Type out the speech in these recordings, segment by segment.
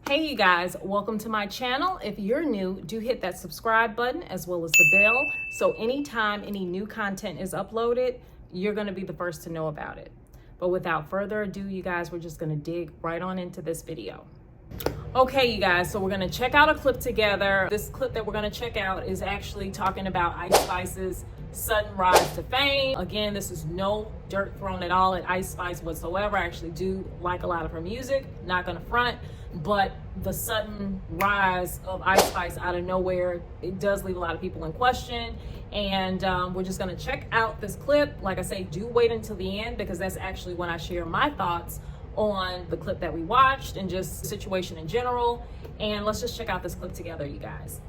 Hey you guys, welcome to my channel. If you're new, do hit that subscribe button as well as the bell. So anytime any new content is uploaded, you're gonna be the first to know about it. But without further ado, you guys, we're just gonna dig right on into this video. Okay, you guys, so we're gonna check out a clip together. This clip that we're gonna check out is actually talking about Ice Spice's sudden rise to fame. Again, this is no dirt thrown at all at Ice Spice whatsoever. I actually do like a lot of her music, not gonna front, but the sudden rise of Ice Spice out of nowhere, it does leave a lot of people in question. And we're just gonna check out this clip. Like I say, do wait until the end because that's actually when I share my thoughts on the clip that we watched and just the situation in general. And let's just check out this clip together, you guys.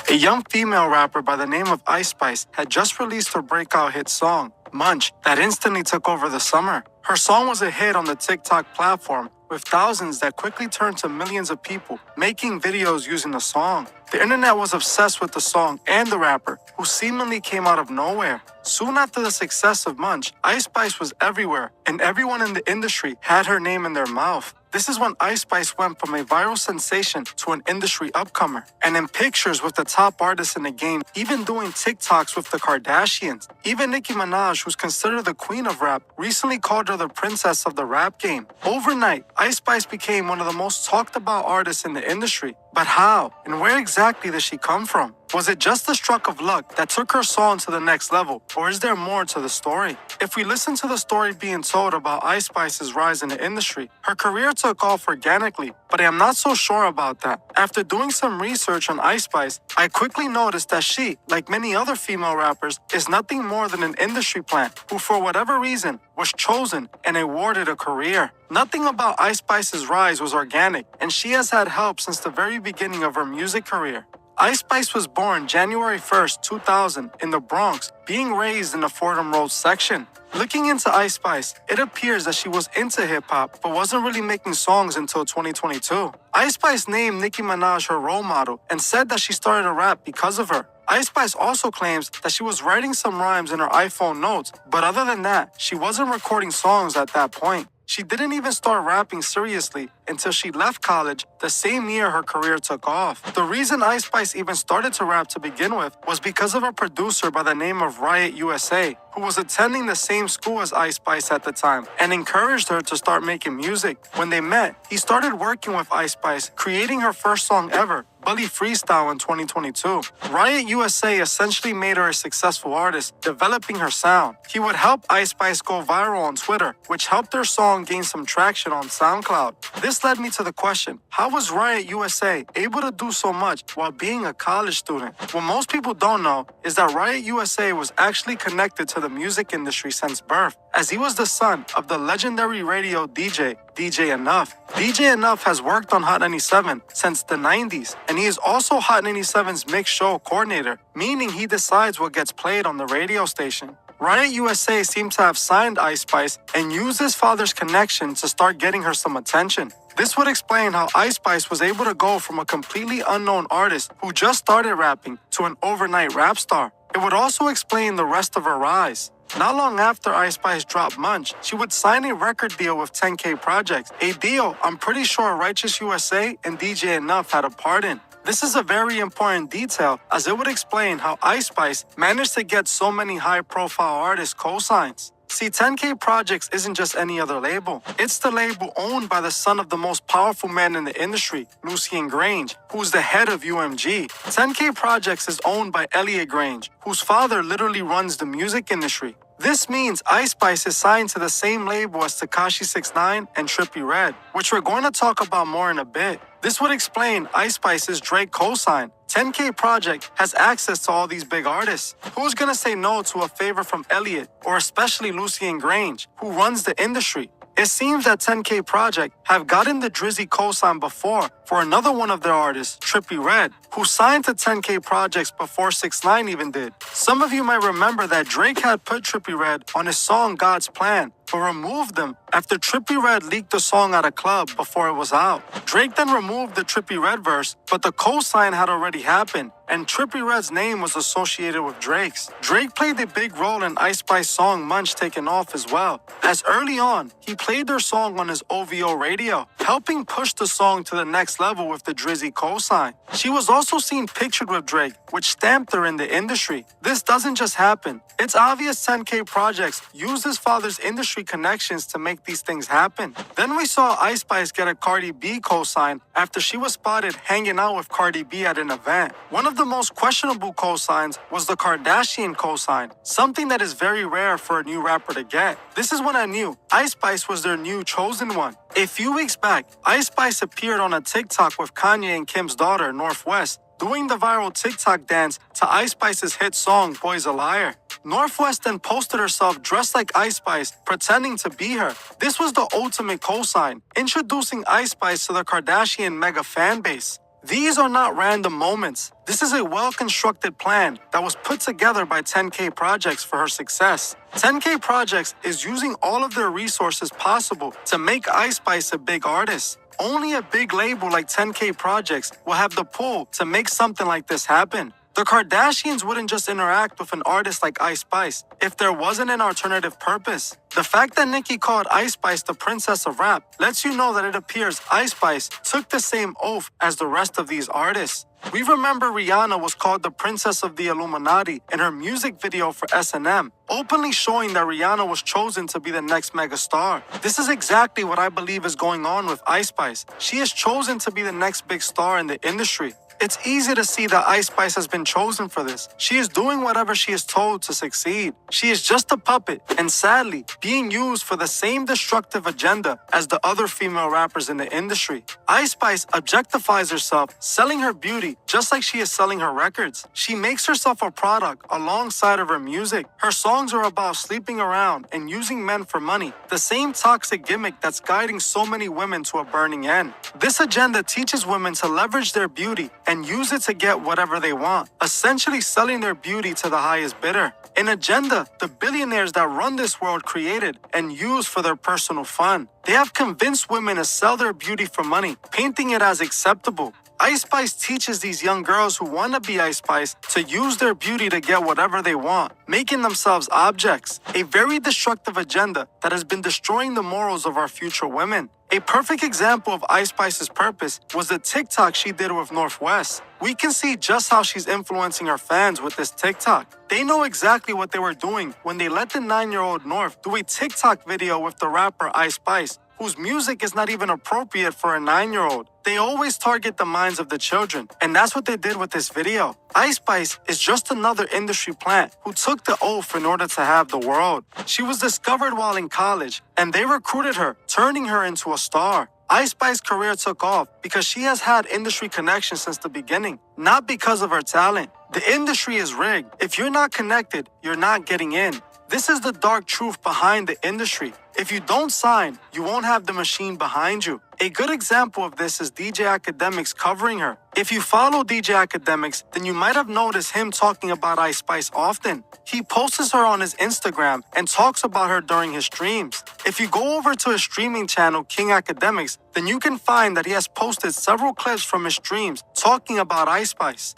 A young female rapper by the name of Ice Spice had just released her breakout hit song, Munch, that instantly took over the summer. Her song was a hit on the TikTok platform, with thousands that quickly turned to millions of people making videos using the song. The internet was obsessed with the song and the rapper, who seemingly came out of nowhere. Soon after the success of Munch, Ice Spice was everywhere, and everyone in the industry had her name in their mouth. This is when Ice Spice went from a viral sensation to an industry upcomer, and in pictures with the top artists in the game, even doing TikToks with the Kardashians. Even Nicki Minaj, who's considered the queen of rap, recently called her the princess of the rap game. Overnight, Ice Spice became one of the most talked about artists in the industry. But how and where exactly did she come from? Was it just a stroke of luck that took her song to the next level, or is there more to the story? If we listen to the story being told about Ice Spice's rise in the industry, her career took off organically, but I am not so sure about that. After doing some research on Ice Spice, I quickly noticed that she, like many other female rappers, is nothing more than an industry plant who, for whatever reason, was chosen and awarded a career. Nothing about Ice Spice's rise was organic, and she has had help since the very beginning of her music career. Ice Spice was born January 1st, 2000 in the Bronx, being raised in the Fordham Road section. Looking into Ice Spice, it appears that she was into hip-hop, but wasn't really making songs until 2022. Ice Spice named Nicki Minaj her role model and said that she started to rap because of her. Ice Spice also claims that she was writing some rhymes in her iPhone notes, but other than that, she wasn't recording songs at that point. She didn't even start rapping seriously until she left college the same year her career took off. The reason Ice Spice even started to rap to begin with was because of a producer by the name of Riot USA, who was attending the same school as Ice Spice at the time and encouraged her to start making music. When they met, he started working with Ice Spice, creating her first song ever, Bully Freestyle, in 2022. Riot USA essentially made her a successful artist, developing her sound. He would help Ice Spice go viral on Twitter, which helped her song gain some traction on SoundCloud. This led me to the question, how was Riot USA able to do so much while being a college student? What most people don't know is that Riot USA was actually connected to the music industry since birth, as he was the son of the legendary radio DJ, DJ Enough. DJ Enough has worked on Hot 97 since the 90s, and he is also Hot 97's mix show coordinator, meaning he decides what gets played on the radio station. Riot USA seems to have signed Ice Spice and used his father's connection to start getting her some attention. This would explain how Ice Spice was able to go from a completely unknown artist who just started rapping to an overnight rap star. It would also explain the rest of her rise. Not long after Ice Spice dropped Munch, she would sign a record deal with 10K Projects, a deal I'm pretty sure Righteous USA and DJ Enough had a part in. This is a very important detail, as it would explain how Ice Spice managed to get so many high-profile artists cosigns. See, 10K Projects isn't just any other label. It's the label owned by the son of the most powerful man in the industry, Lucien Grange, who's the head of UMG. 10K Projects is owned by Elliot Grange, whose father literally runs the music industry. This means Ice Spice is signed to the same label as Tekashi 6ix9ine and Trippie Redd, which we're going to talk about more in a bit. This would explain Ice Spice's Drake cosign. 10K Project has access to all these big artists. Who's gonna say no to a favor from Elliot, or especially Lucien Grange, who runs the industry? It seems that 10K Project have gotten the Drizzy cosign before for another one of their artists, Trippie Redd, who signed to 10K Projects before 6ix9ine even did. Some of you might remember that Drake had put Trippie Redd on his song God's Plan, but removed them after Trippie Redd leaked the song at a club before it was out. Drake then removed the Trippie Redd verse, but the co-sign had already happened, and Trippie Redd's name was associated with Drake's. Drake played a big role in Ice Spice's song Munch taking off as well, as early on, he played their song on his OVO radio, helping push the song to the next level with the Drizzy co-sign. She was also seen pictured with Drake, which stamped her in the industry. This doesn't just happen. It's obvious 10K Projects used his father's industry connections to make these things happen. Then we saw Ice Spice get a Cardi B co-sign after she was spotted hanging out with Cardi B at an event. One of the most questionable co-signs was the Kardashian co-sign, something that is very rare for a new rapper to get. This is when I knew Ice Spice was their new chosen one. A few weeks back, Ice Spice appeared on a TikTok with Kanye and Kim's daughter, Northwest, doing the viral TikTok dance to Ice Spice's hit song, Boy's a Liar. Northwest then posted herself dressed like Ice Spice, pretending to be her. This was the ultimate cosign, introducing Ice Spice to the Kardashian mega fan base. These are not random moments. This is a well-constructed plan that was put together by 10K Projects for her success. 10K Projects is using all of their resources possible to make Ice Spice a big artist. Only a big label like 10K Projects will have the pull to make something like this happen. The Kardashians wouldn't just interact with an artist like Ice Spice if there wasn't an alternative purpose. The fact that Nicki called Ice Spice the princess of rap lets you know that it appears Ice Spice took the same oath as the rest of these artists. We remember Rihanna was called the princess of the Illuminati in her music video for S&M, openly showing that Rihanna was chosen to be the next megastar. This is exactly what I believe is going on with Ice Spice. She is chosen to be the next big star in the industry. It's easy to see that Ice Spice has been chosen for this. She is doing whatever she is told to succeed. She is just a puppet, and sadly, being used for the same destructive agenda as the other female rappers in the industry. Ice Spice objectifies herself, selling her beauty just like she is selling her records. She makes herself a product alongside of her music. Her songs are about sleeping around and using men for money, the same toxic gimmick that's guiding so many women to a burning end. This agenda teaches women to leverage their beauty and use it to get whatever they want, essentially selling their beauty to the highest bidder. An agenda the billionaires that run this world created and use for their personal fun. They have convinced women to sell their beauty for money, painting it as acceptable. Ice Spice teaches these young girls who want to be Ice Spice to use their beauty to get whatever they want, making themselves objects. A very destructive agenda that has been destroying the morals of our future women. A perfect example of Ice Spice's purpose was the TikTok she did with Northwest. We can see just how she's influencing her fans with this TikTok. They know exactly what they were doing when they let the 9-year-old North do a TikTok video with the rapper Ice Spice, whose music is not even appropriate for a 9-year-old. They always target the minds of the children, and that's what they did with this video. Ice Spice is just another industry plant who took the oath in order to have the world. She was discovered while in college, and they recruited her, turning her into a star. Ice Spice's career took off because she has had industry connections since the beginning, not because of her talent. The industry is rigged. If you're not connected, you're not getting in. This is the dark truth behind the industry. If you don't sign, you won't have the machine behind you. A good example of this is DJ Akademiks covering her. If you follow DJ Akademiks, then you might have noticed him talking about Ice Spice often. He posts her on his Instagram and talks about her during his streams. If you go over to his streaming channel, King Akademiks, then you can find that he has posted several clips from his streams talking about Ice Spice.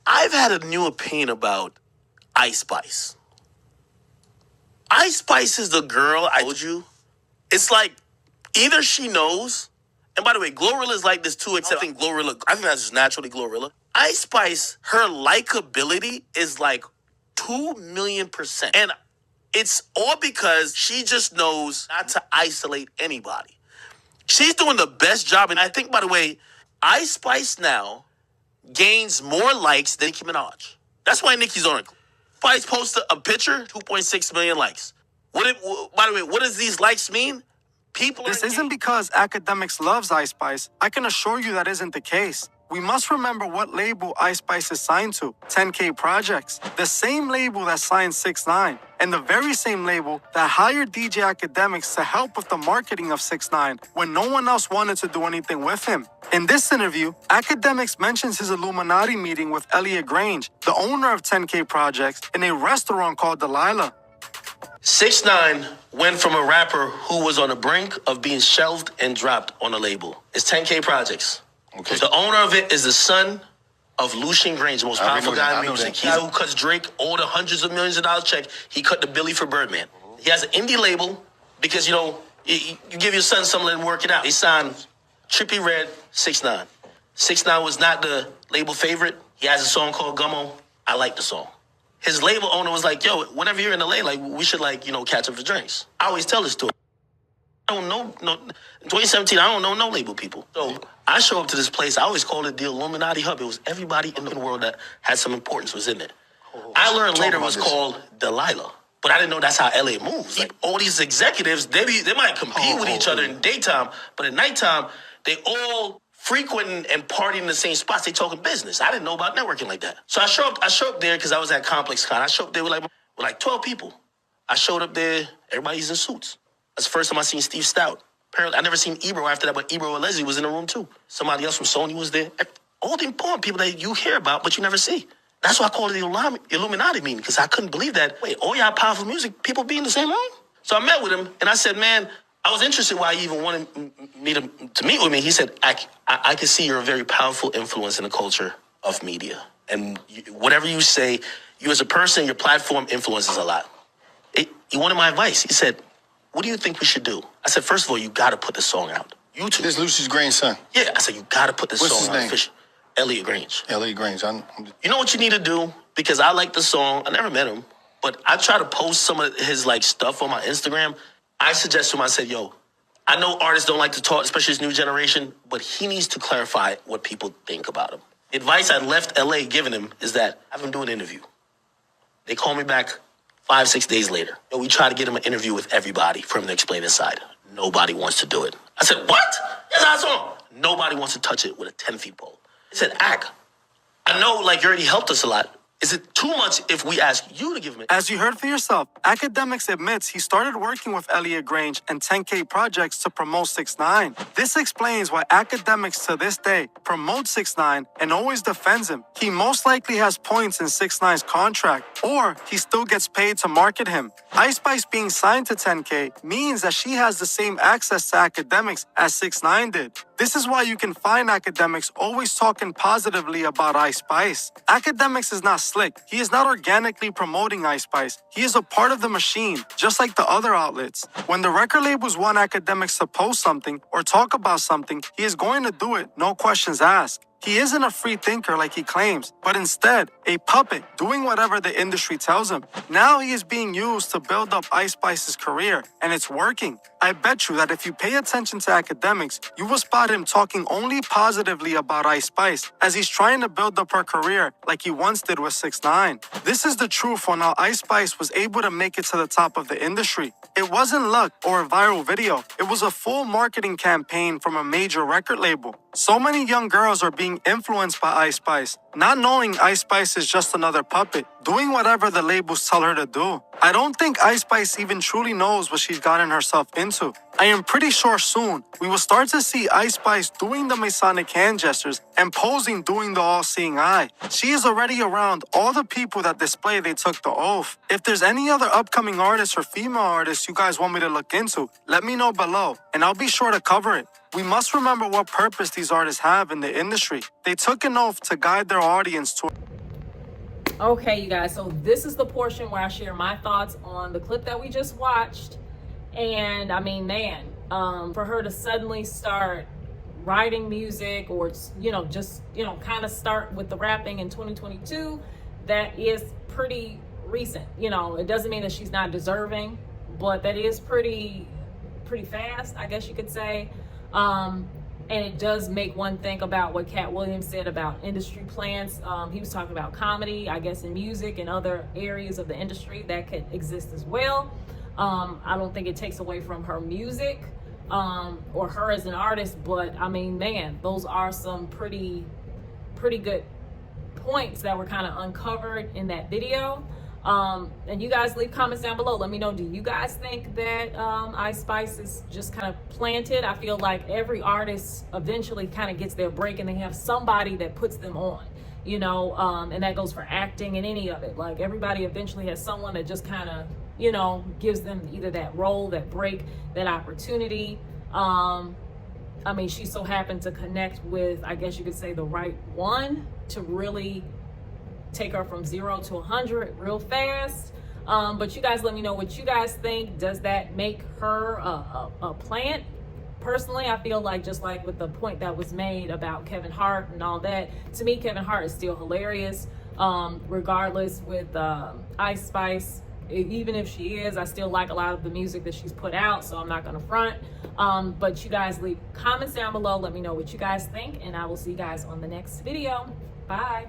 I've had a new opinion about Ice Spice. Ice Spice is the girl I told you. It's like either she knows, and by the way, Glorilla is like this too, except I think that's just naturally Glorilla. Ice Spice, her likability is like 2,000,000%. And it's all because she just knows not to isolate anybody. She's doing the best job. And I think, by the way, Ice Spice now gains more likes than Nicki Minaj. That's why Nicki's on it. Spice posted a picture, 2.6 million likes. By the way, what does these likes mean? This isn't because Akademiks loves Ice Spice. I can assure you that isn't the case. We must remember what label Ice Spice is signed to, 10K Projects, the same label that signed 6ix9ine, and the very same label that hired DJ Akademiks to help with the marketing of 6ix9ine when no one else wanted to do anything with him. In this interview, Akademiks mentions his Illuminati meeting with Elliot Grange, the owner of 10K Projects, in a restaurant called Delilah. 6ix9ine went from a rapper who was on the brink of being shelved and dropped on a label. It's 10K Projects. Okay. The owner of it is the son of Lucian Grange, the most I powerful know that. guy I in know music. that. He's who cuts Drake all the hundreds of millions of dollars check. He cut the Billy for Birdman. He has an indie label because, you know, you give your son something and work it out. They signed Trippie Redd, 6ix9ine. 6ix9ine was not the label favorite. He has a song called Gummo. I like the song. His label owner was like, yo, whenever you're in LA, like, we should, like, you know, catch up for drinks. I always tell this story. I don't know, in 2017, I don't know no label people. So I show up to this place. I always called it the Illuminati Hub. It was everybody in the world that had some importance was in it. I learned later it was called Delilah. But I didn't know that's how LA moves. Like, all these executives, they might compete with each other in daytime, but at nighttime, they all frequenting and partying in the same spots. They talking business. I didn't know about networking like that. So I show up there because I was at Complex Con. I showed up there with like 12 people. I showed up there, everybody's in suits. That's the first time I seen Steve Stout. Apparently, I never seen Ebro after that, but Ebro and Leslie was in the room too. Somebody else from Sony was there. All the important people that you hear about, but you never see. That's why I called it the Illuminati meeting, because I couldn't believe that. Wait, all y'all powerful music people be in the same room? So I met with him, and I said, man, I was interested why he even wanted me to meet with me. He said, I can see you're a very powerful influence in the culture of media. And whatever you say, you as a person, your platform influences a lot. He wanted my advice. He said, what do you think we should do? I said, first of all, you got to put this song out. YouTube. This Lucius Grange's son. Yeah, I said, you got to put this What's song his out. name? Officially. Elliot Grange. Elliot Grange. You know what you need to do? Because I like the song. I never met him, but I try to post some of his like stuff on my Instagram. I suggest to him, I said, yo, I know artists don't like to talk, especially this new generation, but he needs to clarify what people think about him. The advice I left LA giving him is that have him do an interview. They call me back 5-6 days later. Yo, we try to get him an interview with everybody for him to explain his side. Nobody wants to do it. I said, what? Yes, I saw him. Nobody wants to touch it with a 10-foot pole. He said, Ak, I know like you already helped us a lot. Is it too much if we ask you to give him it? As you heard for yourself, Akademiks admits he started working with Elliot Grange and 10K Projects to promote 6ix9ine. This explains why Akademiks to this day promotes 6ix9ine and always defends him. He most likely has points in 6ix9ine's contract, or he still gets paid to market him. Ice Spice being signed to 10K means that she has the same access to Akademiks as 6ix9ine did. This is why you can find Akademiks always talking positively about Ice Spice. Akademiks is not slick. He is not organically promoting Ice Spice. He is a part of the machine, just like the other outlets. When the record labels want Akademiks to post something or talk about something, he is going to do it, no questions asked. He isn't a free thinker like he claims, but instead, a puppet doing whatever the industry tells him. Now he is being used to build up Ice Spice's career, and it's working. I bet you that if you pay attention to Akademiks, you will spot him talking only positively about Ice Spice, as he's trying to build up her career like he once did with 6ix9ine. This is the truth on how Ice Spice was able to make it to the top of the industry. It wasn't luck or a viral video. It was a full marketing campaign from a major record label. So many young girls are being influenced by Ice Spice, not knowing Ice Spice is just another puppet, doing whatever the labels tell her to do. I don't think Ice Spice even truly knows what she's gotten herself into. I am pretty sure soon we will start to see Ice Spice doing the Masonic hand gestures and posing doing the all-seeing eye. She is already around all the people that display they took the oath. If there's any other upcoming artists or female artists you guys want me to look into, let me know below, and I'll be sure to cover it. We must remember what purpose these artists have in the industry. They took an oath to guide their audience to... Okay, you guys, so this is the portion where I share my thoughts on the clip that we just watched. And I mean, man, for her to suddenly start writing music or, just, kind of start with the rapping in 2022, that is pretty recent. It doesn't mean that she's not deserving, but that is pretty fast, I guess you could say. And it does make one think about what Cat Williams said about industry plans. He was talking about comedy, I guess, in music and other areas of the industry that could exist as well. I don't think it takes away from her music or her as an artist, but I mean, man, those are some pretty good points that were kind of uncovered in that video. And you guys leave comments down below. Let me know, do you guys think that Ice Spice is just kind of planted? I feel like every artist eventually kind of gets their break and they have somebody that puts them on, and that goes for acting and any of it. Like everybody eventually has someone that just kind of you know, gives them either that role, that break, that opportunity. I mean, she so happened to connect with, I guess you could say, the right one to really take her from 0 to 100 real fast. But you guys let me know what you guys think. Does that make her a plant? Personally, I feel like, just like with the point that was made about Kevin Hart and all that, to me, Kevin Hart is still hilarious. Regardless with Ice Spice, even if she is, I still like a lot of the music that she's put out, so I'm not gonna front. But you guys leave comments down below. Let me know what you guys think, and I will see you guys on the next video. Bye.